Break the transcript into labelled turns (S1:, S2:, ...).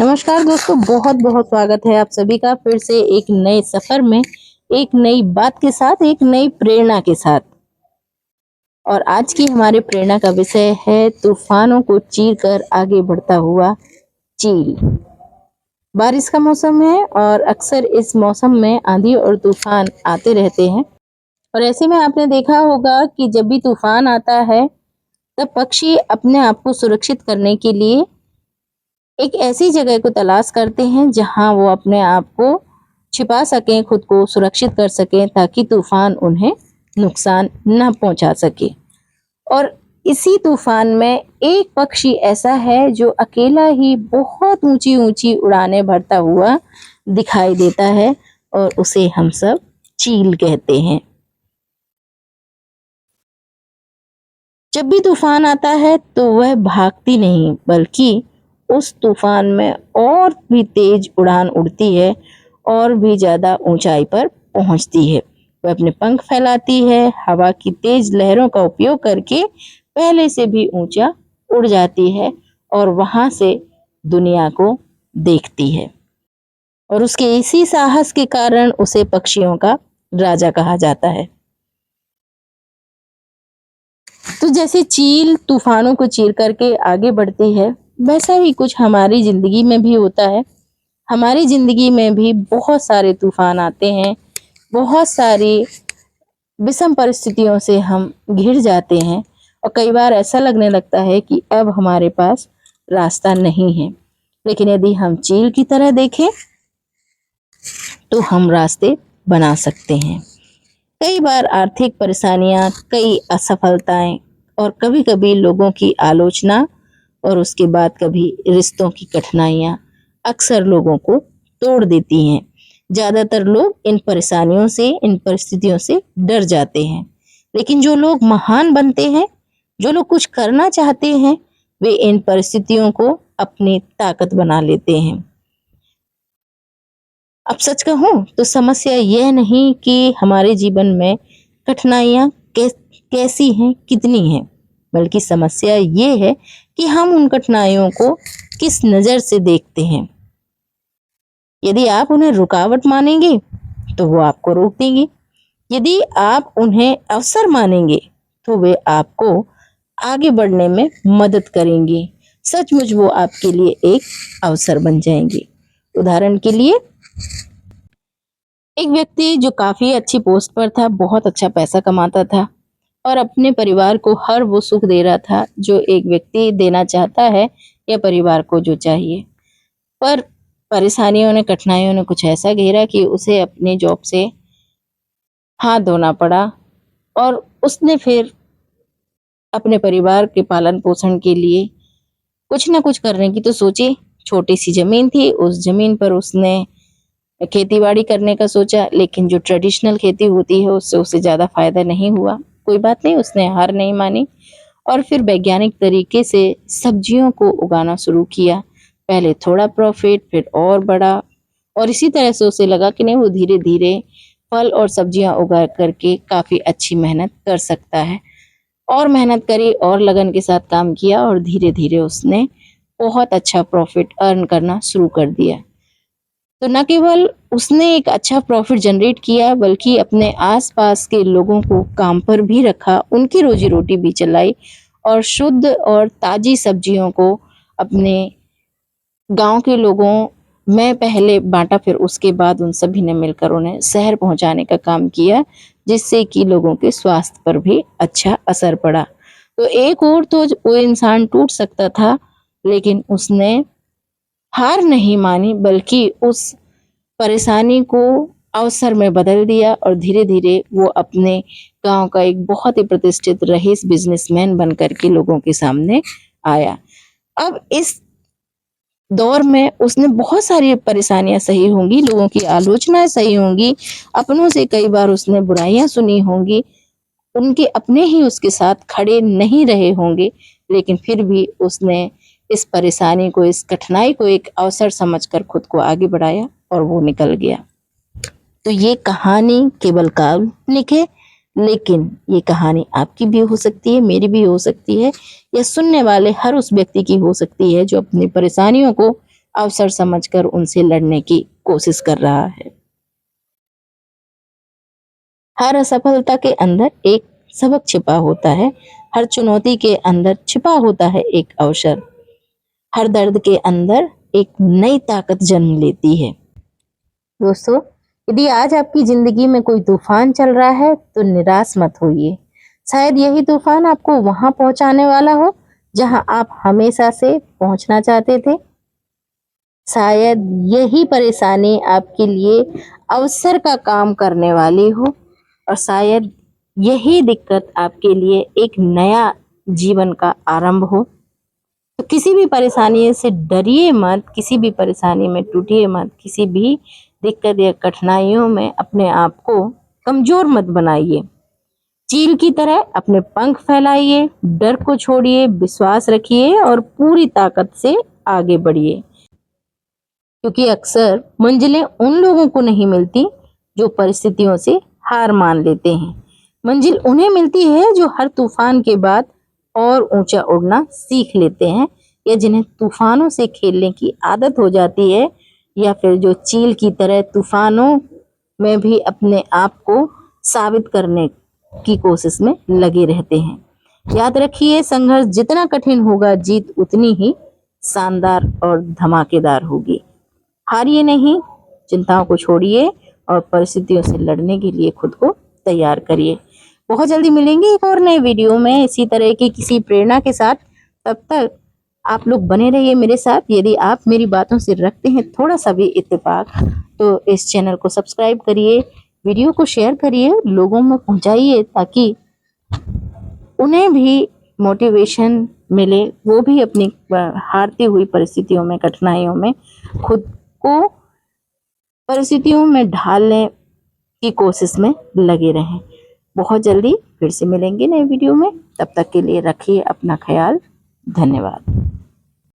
S1: नमस्कार दोस्तों, बहुत बहुत स्वागत है आप सभी का फिर से एक नए सफर में, एक नई बात के साथ, एक नई प्रेरणा के साथ। और आज की हमारे प्रेरणा का विषय है तूफानों को चीर कर आगे बढ़ता हुआ चील। बारिश का मौसम है और अक्सर इस मौसम में आंधी और तूफान आते रहते हैं। और ऐसे में आपने देखा होगा कि जब भी तूफान आता है तब पक्षी अपने आप को सुरक्षित करने के लिए एक ऐसी जगह को तलाश करते हैं जहां वो अपने आप को छिपा सकें, खुद को सुरक्षित कर सकें ताकि तूफान उन्हें नुकसान न पहुंचा सके। और इसी तूफान में एक पक्षी ऐसा है जो अकेला ही बहुत ऊंची ऊंची उड़ानें भरता हुआ दिखाई देता है और उसे हम सब चील कहते हैं। जब भी तूफान आता है तो वह भागती नहीं बल्कि उस तूफान में और भी तेज उड़ान उड़ती है और भी ज़्यादा ऊंचाई पर पहुंचती है। वह अपने पंख फैलाती है, हवा की तेज लहरों का उपयोग करके पहले से भी ऊंचा उड़ जाती है और वहां से दुनिया को देखती है। और उसके इसी साहस के कारण उसे पक्षियों का राजा कहा जाता है। तो जैसे चील तूफानों को चीर करके आगे बढ़ती है, वैसा ही कुछ हमारी जिंदगी में भी होता है। हमारी जिंदगी में भी बहुत सारे तूफान आते हैं, बहुत सारी विषम परिस्थितियों से हम घिर जाते हैं और कई बार ऐसा लगने लगता है कि अब हमारे पास रास्ता नहीं है। लेकिन यदि हम चील की तरह देखें तो हम रास्ते बना सकते हैं। कई बार आर्थिक परेशानियां, कई असफलताएं और कभी-कभी लोगों की आलोचना और उसके बाद कभी रिश्तों की कठिनाइयां अक्सर लोगों को तोड़ देती हैं। ज़्यादातर लोग इन परेशानियों से, इन परिस्थितियों से डर जाते हैं। लेकिन जो लोग महान बनते हैं, जो लोग कुछ करना चाहते हैं, वे इन परिस्थितियों को अपनी ताकत बना लेते हैं। अब सच कहूं तो समस्या यह नहीं कि हमारे जीवन में कठिनाइयां कैसी हैं, कितनी हैं, बल्कि समस्या ये है कि हम उन कठिनाइयों को किस नज़र से देखते हैं। यदि आप उन्हें रुकावट मानेंगे तो वो आपको रोक देंगे। यदि आप उन्हें अवसर मानेंगे तो वे आपको आगे बढ़ने में मदद करेंगे। सचमुच वो आपके लिए एक अवसर बन जाएंगे। उदाहरण के लिए एक व्यक्ति जो काफी अच्छी पोस्ट पर था, बहुत अच्छा पैसा कमाता था और अपने परिवार को हर वो सुख दे रहा था जो एक व्यक्ति देना चाहता है या परिवार को जो चाहिए। पर परेशानियों ने, कठिनाइयों ने कुछ ऐसा घेरा कि उसे अपनी जॉब से हाथ धोना पड़ा और उसने फिर अपने परिवार के पालन पोषण के लिए कुछ ना कुछ करने की तो सोची। छोटी सी जमीन थी, उस जमीन पर उसने खेती-बाड़ी करने का सोचा, लेकिन जो ट्रेडिशनल खेती होती है उससे उसे ज़्यादा फायदा नहीं हुआ। कोई बात नहीं, उसने हार नहीं मानी और फिर वैज्ञानिक तरीके से सब्जियों को उगाना शुरू किया। पहले थोड़ा प्रॉफिट, फिर और बड़ा, और इसी तरह से उसे लगा कि नहीं, वो धीरे-धीरे फल और सब्जियां उगा करके काफ़ी अच्छी मेहनत कर सकता है। और मेहनत करी और लगन के साथ काम किया और धीरे-धीरे उसने बहुत अच्छा प्रॉफिट अर्न करना शुरू कर दिया। तो न केवल उसने एक अच्छा प्रॉफिट जनरेट किया बल्कि अपने आसपास के लोगों को काम पर भी रखा, उनकी रोजी रोटी भी चलाई और शुद्ध और ताज़ी सब्जियों को अपने गांव के लोगों में पहले बांटा, फिर उसके बाद उन सभी ने मिलकर उन्हें शहर पहुंचाने का काम किया, जिससे कि लोगों के स्वास्थ्य पर भी अच्छा असर पड़ा। तो एक और तो वो इंसान टूट सकता था, लेकिन उसने हार नहीं मानी बल्कि उस परेशानी को अवसर में बदल दिया और धीरे-धीरे वो अपने गांव का एक बहुत ही प्रतिष्ठित रईस बिजनेसमैन बनकर के लोगों के सामने आया। अब इस दौर में उसने बहुत सारी परेशानियां सही होंगी, लोगों की आलोचनाएं सही होंगी, अपनों से कई बार उसने बुराइयां सुनी होंगी, उनके अपने ही उसके साथ खड़े नहीं रहे होंगे, लेकिन फिर भी उसने इस परेशानी को, इस कठिनाई को एक अवसर समझकर खुद को आगे बढ़ाया और वो निकल गया। तो ये कहानी केवल काल्पनिक है, लेकिन ये कहानी आपकी भी हो सकती है, मेरी भी हो सकती है, या सुनने वाले हर उस व्यक्ति की हो सकती है जो अपनी परेशानियों को अवसर समझकर उनसे लड़ने की कोशिश कर रहा है। हर असफलता के अंदर एक सबक छिपा होता है, हर चुनौती के अंदर छिपा होता है एक अवसर, हर दर्द के अंदर एक नई ताकत जन्म लेती है। दोस्तों, यदि आज आपकी जिंदगी में कोई तूफान चल रहा है तो निराश मत होइए। शायद यही तूफान आपको वहां पहुंचाने वाला हो जहां आप हमेशा से पहुंचना चाहते थे। शायद यही परेशानी आपके लिए अवसर का काम करने वाली हो और शायद यही दिक्कत आपके लिए एक नया जीवन का आरंभ हो। तो किसी भी परेशानी से डरिए मत, किसी भी परेशानी में टूटिए मत, किसी भी दिक्कत या कठिनाइयों में अपने आप को कमजोर मत बनाइए। चील की तरह अपने पंख फैलाइए, डर को छोड़िए, विश्वास रखिए और पूरी ताकत से आगे बढ़िए। क्योंकि अक्सर मंजिलें उन लोगों को नहीं मिलती जो परिस्थितियों से हार मान लेते हैं। मंजिल उन्हें मिलती है जो हर तूफान के बाद और ऊंचा उड़ना सीख लेते हैं, या जिन्हें तूफानों से खेलने की आदत हो जाती है, या फिर जो चील की तरह तूफानों में भी अपने आप को साबित करने की कोशिश में लगे रहते हैं। याद रखिए, संघर्ष जितना कठिन होगा, जीत उतनी ही शानदार और धमाकेदार होगी। हारिए नहीं, चिंताओं को छोड़िए और परिस्थितियों से लड़ने के लिए खुद को तैयार करिए। बहुत जल्दी मिलेंगे एक और नए वीडियो में इसी तरह की किसी प्रेरणा के साथ। तब तक आप लोग बने रहिए मेरे साथ। यदि आप मेरी बातों से रखते हैं थोड़ा सा भी इत्तेफाक, तो इस चैनल को सब्सक्राइब करिए, वीडियो को शेयर करिए, लोगों में पहुंचाइए ताकि उन्हें भी मोटिवेशन मिले, वो भी अपनी हारती हुई परिस्थितियों में, कठिनाइयों में खुद को परिस्थितियों में ढालने की कोशिश में लगे रहें। बहुत जल्दी फिर से मिलेंगे नए वीडियो में। तब तक के लिए रखिए अपना ख्याल। धन्यवाद।